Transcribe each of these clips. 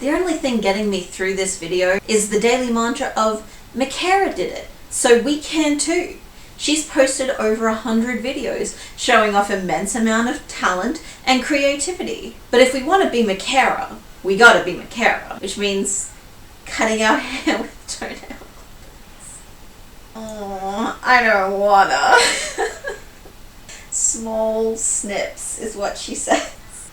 The only thing getting me through this video is the daily mantra of micarah did it, so we can too. She's posted over 100 videos showing off immense amount of talent and creativity. But if we want to be micarah, we gotta be micarah, which means cutting our hair with toenails. Oh, I don't wanna. Small snips is what she says.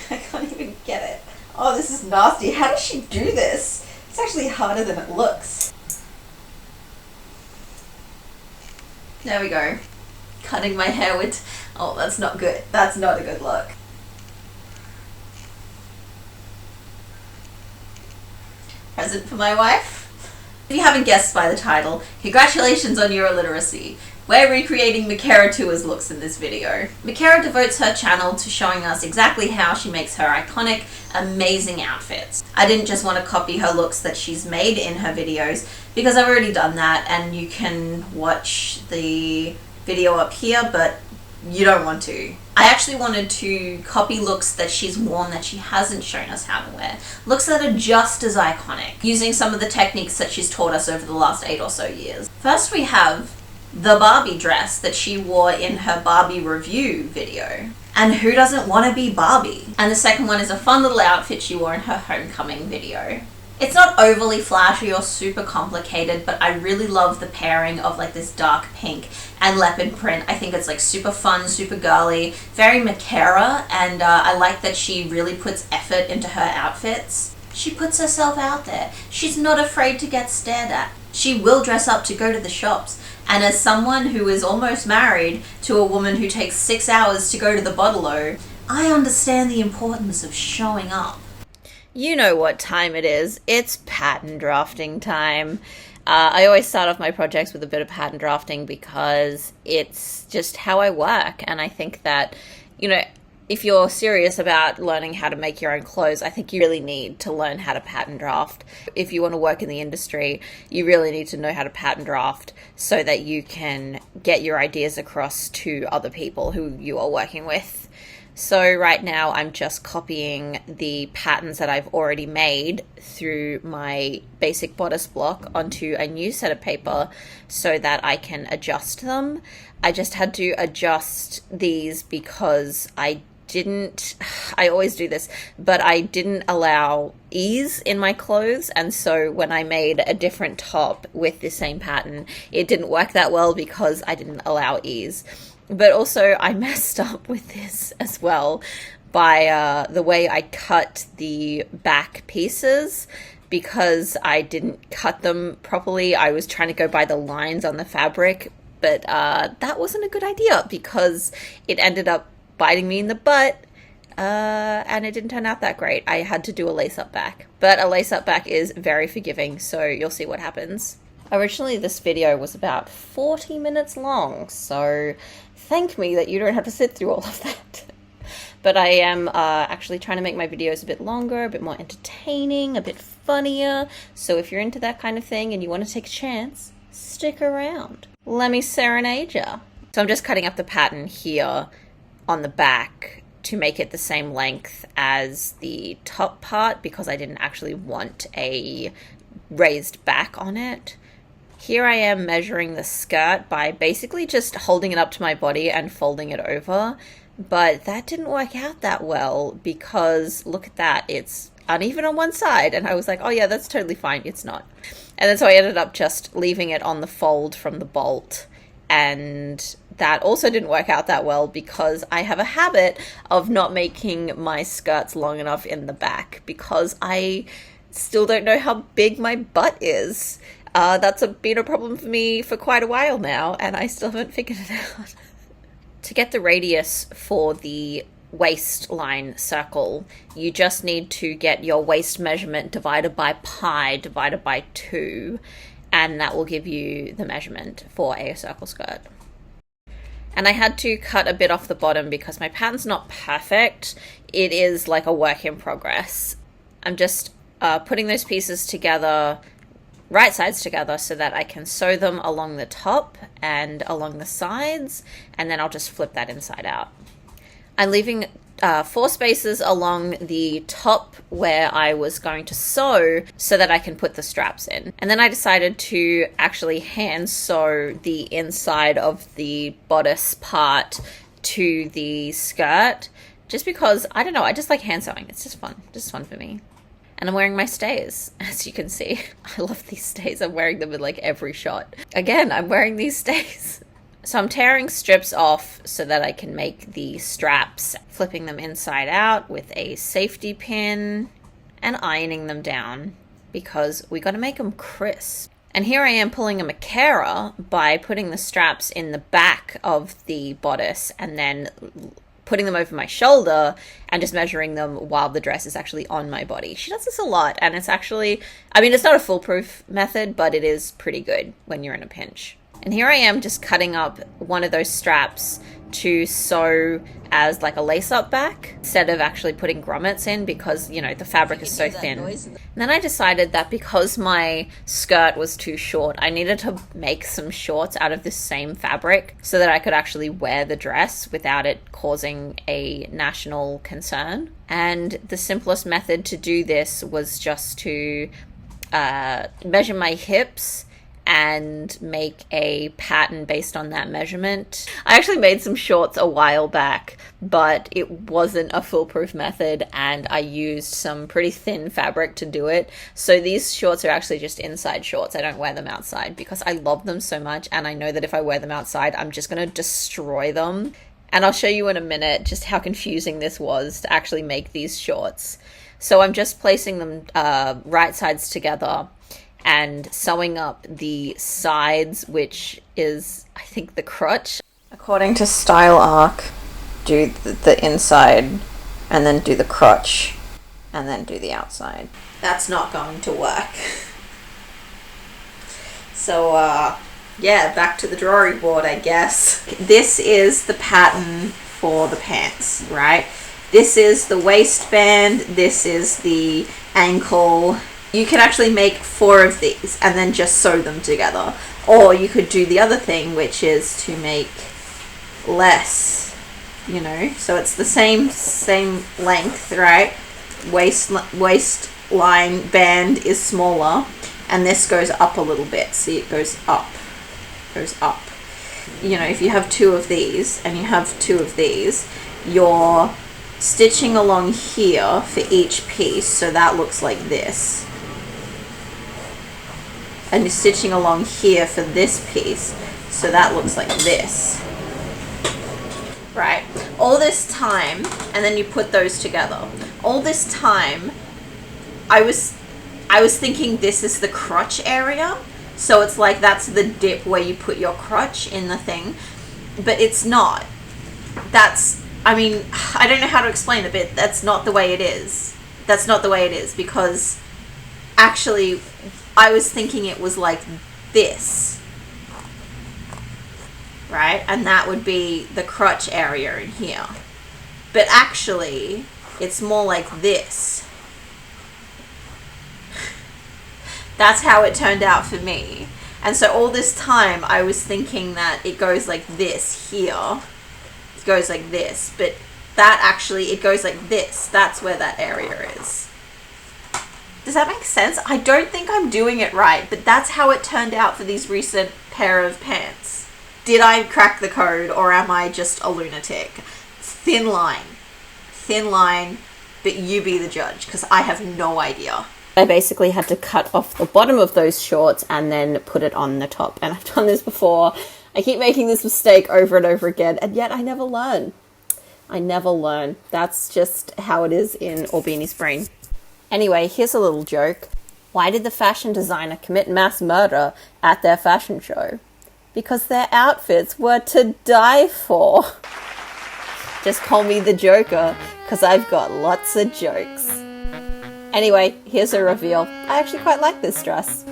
I can't even get it. Oh, this is nasty. How does she do this? It's actually harder than it looks. There we go. Cutting my hair with... Oh, that's not good. That's not a good look. Present for my wife? If you haven't guessed by the title, congratulations on your illiteracy. We're recreating micarah tewers looks in this video. Micarah devotes her channel to showing us exactly how she makes her iconic, amazing outfits. I didn't just want to copy her looks that she's made in her videos because I've already done that, and you can watch the video up here, but you don't want to. I actually wanted to copy looks that she's worn that she hasn't shown us how to wear. Looks that are just as iconic, using some of the techniques that she's taught us over the last 8 or so years. First we have the Barbie dress that she wore in her Barbie review video. And who doesn't want to be Barbie? And the second one is a fun little outfit she wore in her homecoming video. It's not overly flashy or super complicated, but I really love the pairing of like this dark pink and leopard print. I think it's like super fun, super girly, very micarah, and I like that she really puts effort into her outfits. She puts herself out there. She's not afraid to get stared at. She will dress up to go to the shops. And as someone who is almost married to a woman who takes 6 hours to go to the bottle-o, I understand the importance of showing up. You know what time it is. It's pattern drafting time. I always start off my projects with a bit of pattern drafting because it's just how I work. And I think that, you know, if you're serious about learning how to make your own clothes, I think you really need to learn how to pattern draft. If you want to work in the industry, you really need to know how to pattern draft so that you can get your ideas across to other people who you are working with. So right now I'm just copying the patterns that I've already made through my basic bodice block onto a new set of paper so that I can adjust them. I just had to adjust these because I always do this, but I didn't allow ease in my clothes, and so when I made a different top with the same pattern, it didn't work that well because I didn't allow ease. But also I messed up with this as well by the way I cut the back pieces because I didn't cut them properly. I was trying to go by the lines on the fabric, but that wasn't a good idea because it ended up biting me in the butt, and it didn't turn out that great. I had to do a lace-up back, but a lace-up back is very forgiving, so you'll see what happens. Originally, this video was about 40 minutes long, so thank me that you don't have to sit through all of that. But I am actually trying to make my videos a bit longer, a bit more entertaining, a bit funnier, so if you're into that kind of thing and you want to take a chance, stick around. Let me serenade ya. So I'm just cutting up the pattern here on the back to make it the same length as the top part because I didn't actually want a raised back on it. Here I am measuring the skirt by basically just holding it up to my body and folding it over, but that didn't work out that well because look at that, it's uneven on one side, and I was like, oh yeah, that's totally fine. It's not. And then so I ended up just leaving it on the fold from the bolt, and that also didn't work out that well because I have a habit of not making my skirts long enough in the back because I still don't know how big my butt is. That's been a problem for me for quite a while now, and I still haven't figured it out. To get the radius for the waistline circle, you just need to get your waist measurement divided by pi divided by 2, and that will give you the measurement for a circle skirt. And I had to cut a bit off the bottom because my pattern's not perfect. It is like a work in progress. I'm just putting those pieces together, right sides together, so that I can sew them along the top and along the sides, and then I'll just flip that inside out. I'm leaving 4 spaces along the top where I was going to sew so that I can put the straps in. And then I decided to actually hand sew the inside of the bodice part to the skirt, just because, I don't know, I just like hand sewing. It's just fun for me. And I'm wearing my stays, as you can see. I love these stays. I'm wearing them in like every shot. Again, I'm wearing these stays. So I'm tearing strips off so that I can make the straps, flipping them inside out with a safety pin and ironing them down because we got to make them crisp. And here I am pulling a micarah by putting the straps in the back of the bodice and then putting them over my shoulder and just measuring them while the dress is actually on my body. She does this a lot, and it's actually, I mean, it's not a foolproof method, but it is pretty good when you're in a pinch. And here I am just cutting up one of those straps to sew as like a lace-up back instead of actually putting grommets in because, you know, the fabric is so thin. And then I decided that because my skirt was too short, I needed to make some shorts out of this same fabric so that I could actually wear the dress without it causing a national concern. And the simplest method to do this was just to measure my hips and make a pattern based on that measurement. I actually made some shorts a while back, but it wasn't a foolproof method and I used some pretty thin fabric to do it. So these shorts are actually just inside shorts. I don't wear them outside because I love them so much and I know that if I wear them outside, I'm just gonna destroy them. And I'll show you in a minute just how confusing this was to actually make these shorts. So I'm just placing them right sides together and sewing up the sides, which is, I think, the crotch. According to Style Arc, do the inside, and then do the crotch, and then do the outside. That's not going to work. So, yeah, back to the drawing board, I guess. This is the pattern for the pants, right? This is the waistband, this is the ankle. You could actually make 4 of these and then just sew them together. Or you could do the other thing, which is to make less, you know. So it's the same length, right? Waistline band is smaller and this goes up a little bit. See, it goes up. You know, if you have 2 of these and you have 2 of these, you're stitching along here for each piece, so that looks like this. And you're stitching along here for this piece, so that looks like this. Right? All this time, and then you put those together. All this time, I was thinking this is the crotch area, so it's like that's the dip where you put your crotch in the thing, but it's not. That's, I mean, I don't know how to explain it, but that's not the way it is. That's not the way it is, because actually I was thinking it was like this, right? And that would be the crotch area in here. But actually, it's more like this. That's how it turned out for me. And so all this time I was thinking that it goes like this here. It goes like this, but that actually, it goes like this. That's where that area is. Does that make sense? I don't think I'm doing it right, but that's how it turned out for these recent pair of pants. Did I crack the code, or am I just a lunatic? Thin line, but you be the judge, because I have no idea. I basically had to cut off the bottom of those shorts and then put it on the top. And I've done this before. I keep making this mistake over and over again, and yet I never learn. That's just how it is in Albini's brain. Anyway, here's a little joke. Why did the fashion designer commit mass murder at their fashion show? Because their outfits were to die for. Just call me the Joker, because I've got lots of jokes. Anyway, here's a reveal. I actually quite like this dress.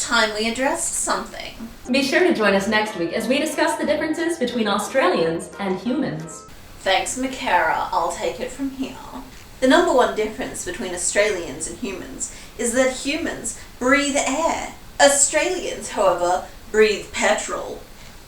Time we addressed something. Be sure to join us next week as we discuss the differences between Australians and humans. Thanks, micarah. I'll take it from here. The number one difference between Australians and humans is that humans breathe air. Australians, however, breathe petrol.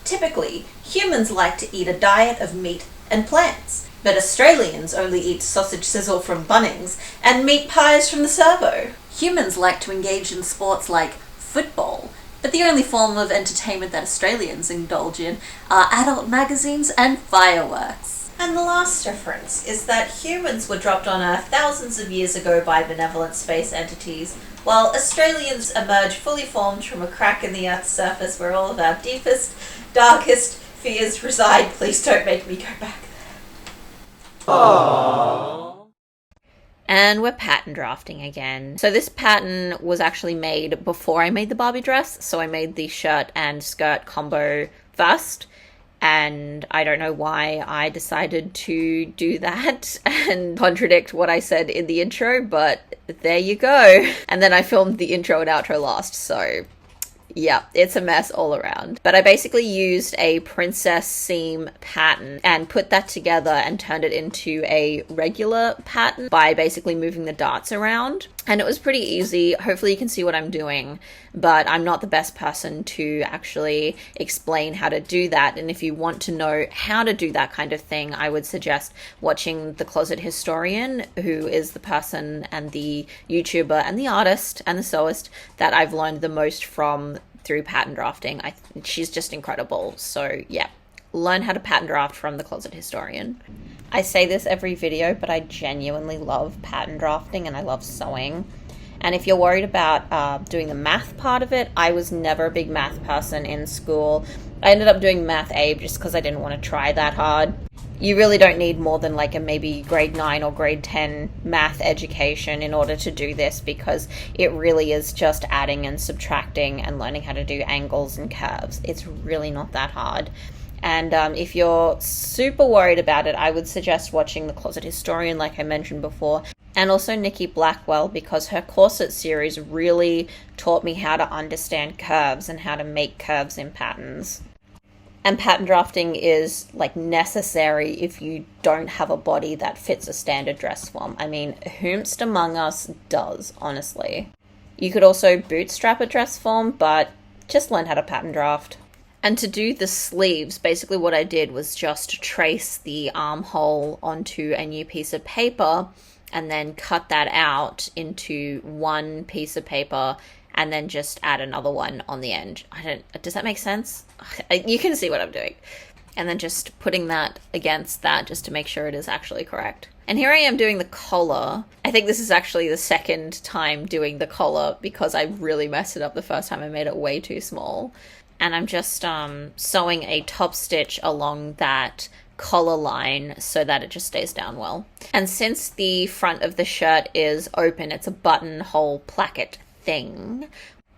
Typically, humans like to eat a diet of meat and plants, but Australians only eat sausage sizzle from Bunnings and meat pies from the servo. Humans like to engage in sports like football, but the only form of entertainment that Australians indulge in are adult magazines and fireworks. And the last difference is that humans were dropped on Earth thousands of years ago by benevolent space entities, while Australians emerge fully formed from a crack in the Earth's surface where all of our deepest, darkest fears reside. Please don't make me go back there. Aww. And we're pattern drafting again. So this pattern was actually made before I made the Barbie dress. So I made the shirt and skirt combo first. And I don't know why I decided to do that and contradict what I said in the intro, but there you go. And then I filmed the intro and outro last, so yeah, it's a mess all around. But I basically used a princess seam pattern and put that together and turned it into a regular pattern by basically moving the darts around. And it was pretty easy. Hopefully you can see what I'm doing, but I'm not the best person to actually explain how to do that. And if you want to know how to do that kind of thing, I would suggest watching The Closet Historian, who is the person and the YouTuber and the artist and the sewist that I've learned the most from through pattern drafting. She's just incredible. So yeah, learn how to pattern draft from The Closet Historian. I say this every video, but I genuinely love pattern drafting and I love sewing. And if you're worried about doing the math part of it, I was never a big math person in school. I ended up doing Math Abe just because I didn't want to try that hard. You really don't need more than like a maybe grade 9 or grade 10 math education in order to do this, because it really is just adding and subtracting and learning how to do angles and curves. It's really not that hard. And if you're super worried about it, I would suggest watching The Closet Historian, like I mentioned before, and also Nikki Blackwell, because her corset series really taught me how to understand curves and how to make curves in patterns. And pattern drafting is like necessary if you don't have a body that fits a standard dress form. I mean, whomst among us does, honestly. You could also bootstrap a dress form, but just learn how to pattern draft. And to do the sleeves, basically what I did was just trace the armhole onto a new piece of paper and then cut that out into one piece of paper and then just add another one on the end. Does that make sense? You can see what I'm doing. And then just putting that against that just to make sure it is actually correct. And here I am doing the collar. I think this is actually the second time doing the collar because I really messed it up the first time. I made it way too small. And I'm just sewing a top stitch along that collar line so that it just stays down well. And since the front of the shirt is open, it's a buttonhole placket thing,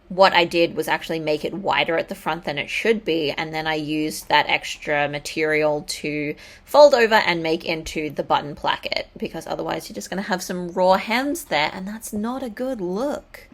what I did was actually make it wider at the front than it should be, and then I used that extra material to fold over and make into the button placket, because otherwise you're just going to have some raw hems there, and that's not a good look.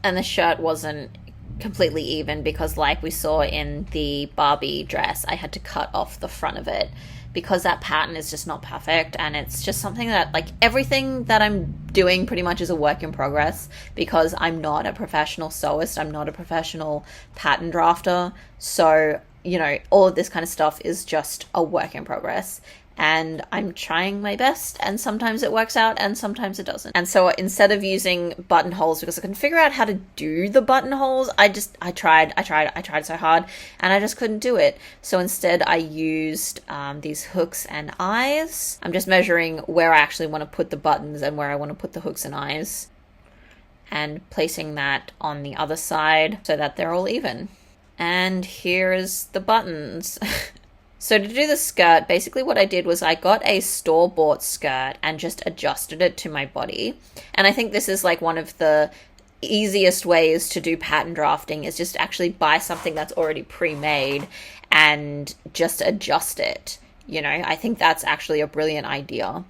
And the shirt wasn't completely even because, like we saw in the Barbie dress, I had to cut off the front of it because that pattern is just not perfect, and it's just something that, like, everything that I'm doing pretty much is a work in progress because I'm not a professional sewist, I'm not a professional pattern drafter, so, you know, all of this kind of stuff is just a work in progress. And I'm trying my best, and sometimes it works out and sometimes it doesn't. And so instead of using buttonholes, because I couldn't figure out how to do the buttonholes, I tried so hard and I just couldn't do it. So instead I used these hooks and eyes. I'm just measuring where I actually want to put the buttons and where I want to put the hooks and eyes, and placing that on the other side so that they're all even. And here's the buttons. So to do the skirt, basically what I did was I got a store-bought skirt and just adjusted it to my body. And I think this is like one of the easiest ways to do pattern drafting, is just actually buy something that's already pre-made and just adjust it. You know, I think that's actually a brilliant idea.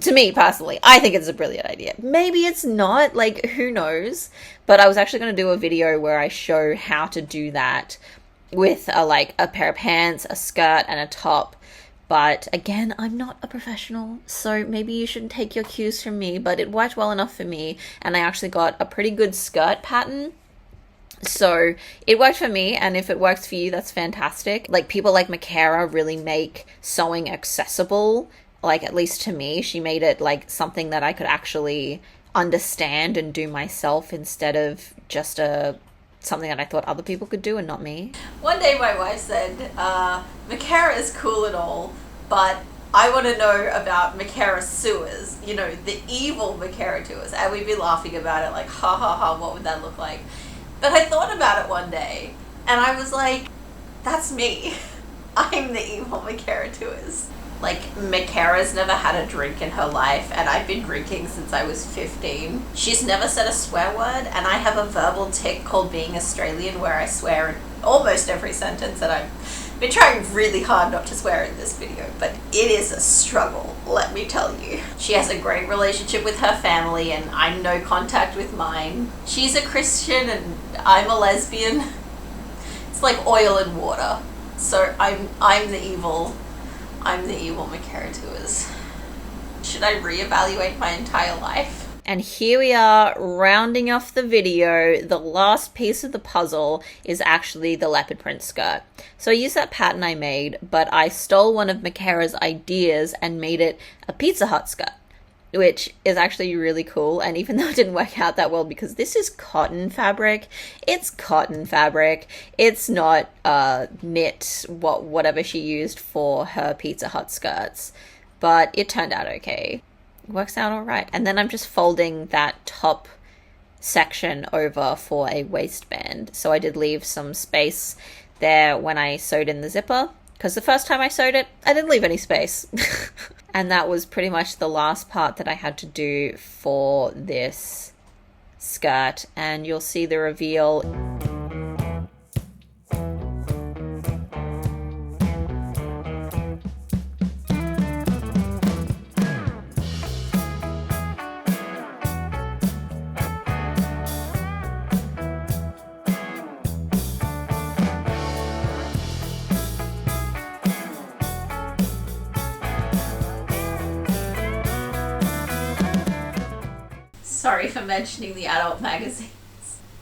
To me personally, I think it's a brilliant idea. Maybe it's not, like, who knows? But I was actually going to do a video where I show how to do that with a pair of pants, a skirt, and a top, But again, I'm not a professional, so maybe you shouldn't take your cues from me, but it worked well enough for me, and I actually got a pretty good skirt pattern. So it worked for me, and if it works for you, that's fantastic. Like, people like micarah really make sewing accessible. Like, at least to me, she made it like something that I could actually understand and do myself, instead of just something that I thought other people could do and not me. One day my wife said, micarah is cool and all, but I want to know about micarah tewers, you know, the evil micarah tewers. And we'd be laughing about it like, ha ha ha, what would that look like? But I thought about it one day, and I was like, that's me. I'm the evil micarah tewers. Like, micarah's never had a drink in her life, and I've been drinking since I was 15. She's never said a swear word, and I have a verbal tick called being Australian, where I swear in almost every sentence, and I've been trying really hard not to swear in this video, but it is a struggle, let me tell you. She has a great relationship with her family, and I'm no contact with mine. She's a Christian, and I'm a lesbian. It's like oil and water. So I'm the evil micarah tewers. Should I reevaluate my entire life? And here we are, rounding off the video. The last piece of the puzzle is actually the leopard print skirt. So I used that pattern I made, but I stole one of micarah's ideas and made it a Pizza Hut skirt, which is actually really cool. And even though it didn't work out that well, because this is cotton fabric, it's cotton fabric. It's not knit, whatever she used for her Pizza Hut skirts, but it turned out okay. It works out all right. And then I'm just folding that top section over for a waistband. So I did leave some space there when I sewed in the zipper, because the first time I sewed it, I didn't leave any space. And that was pretty much the last part that I had to do for this skirt. And you'll see the reveal. Sorry for mentioning the adult magazines.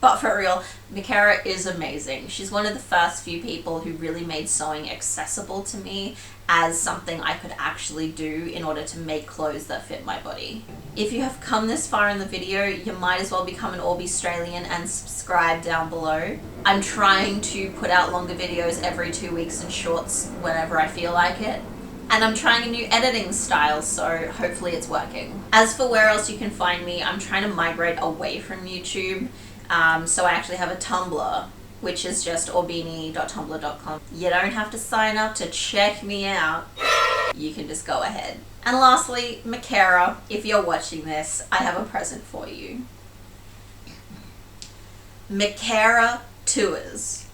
But for real, micarah is amazing. She's one of the first few people who really made sewing accessible to me as something I could actually do in order to make clothes that fit my body. If you have come this far in the video, you might as well become an Australian and subscribe down below. I'm trying to put out longer videos every 2 weeks and shorts whenever I feel like it. And I'm trying a new editing style, so hopefully it's working. As for where else you can find me, I'm trying to migrate away from YouTube. So I actually have a Tumblr, which is just orbini.tumblr.com. You don't have to sign up to check me out. You can just go ahead. And lastly, micarah, if you're watching this, I have a present for you. Micarah tewers.